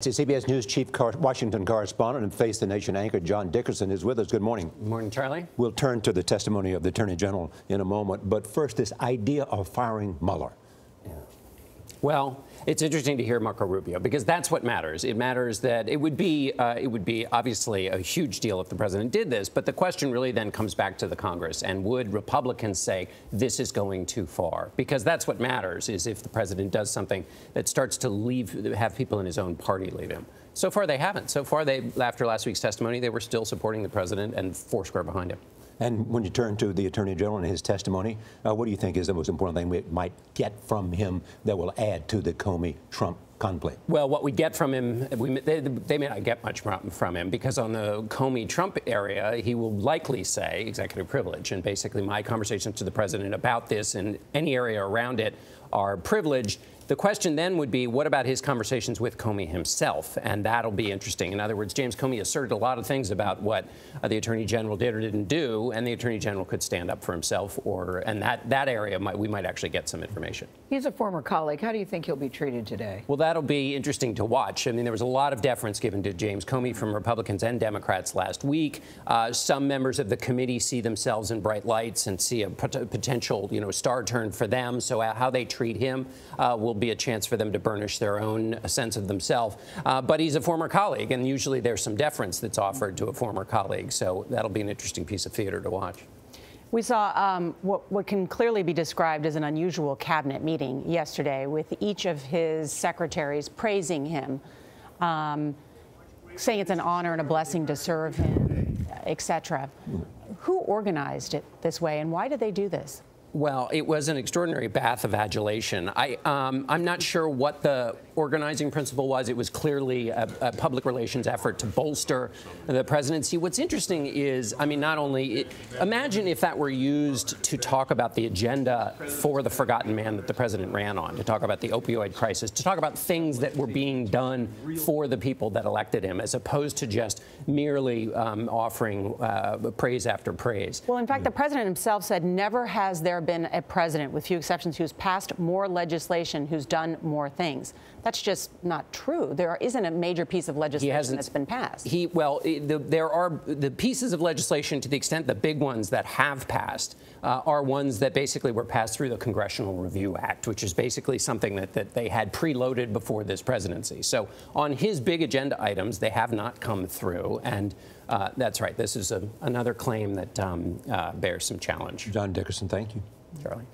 CBS News chief Washington correspondent and Face the Nation anchor John Dickerson is with us. Good morning. Good morning, Charlie. We'll turn to the testimony of the Attorney General in a moment, but first, this idea of firing Mueller. Well, it's interesting to hear Marco Rubio because that's what matters. It matters that it would be obviously a huge deal if the president did this, but the question really then comes back to the Congress, and would Republicans say this is going too far? Because that's what matters, is if the president does something that starts to have people in his own party leave him. So far they haven't. So far, after last week's testimony, they were still supporting the president and foursquare behind him. And when you turn to the Attorney General and his testimony, what do you think is the most important thing we might get from him that will add to the Comey-Trump conflict? Well, what we get from him, they may not get much from him, because on the Comey-Trump area, he will likely say executive privilege. And basically, my conversations to the president about this and any area around it are privileged. The question then would be, what about his conversations with Comey himself? And that'll be interesting. In other words, James Comey asserted a lot of things about what the Attorney General did or didn't do, and the Attorney General could stand up for himself, and that area we might actually get some information. He's a former colleague. How do you think he'll be treated today? Well, that'll be interesting to watch. I mean, there was a lot of deference given to James Comey from Republicans and Democrats last week. Some members of the committee see themselves in bright lights and see a potential, star turn for them. So how they treat him will be a chance for them to burnish their own sense of themselves. But he's a former colleague, and usually there's some deference that's offered to a former colleague. So that'll be an interesting piece of theater to watch. We saw what can clearly be described as an unusual cabinet meeting yesterday, with each of his secretaries praising him, saying it's an honor and a blessing to serve him, etc. Who organized it this way, and why did they do this? Well, it was an extraordinary bath of adulation. I'm not sure what the organizing principle was. It was clearly a public relations effort to bolster the presidency. What's interesting is, I mean, not only imagine if that were used to talk about the agenda for the forgotten man that the president ran on, to talk about the opioid crisis, to talk about things that were being done for the people that elected him, as opposed to just merely offering praise after praise. Well, in fact, the president himself said never has there been a president, with few exceptions, who's passed more legislation, who's done more things. That's just not true. There isn't a major piece of legislation that's been passed. There are the pieces of legislation, to the extent the big ones that have passed are ones that basically were passed through the Congressional Review Act, which is basically something that they had preloaded before this presidency. So on his big agenda items, they have not come through. And that's right. This is another claim that bears some challenge. John Dickerson, thank you. Charlie.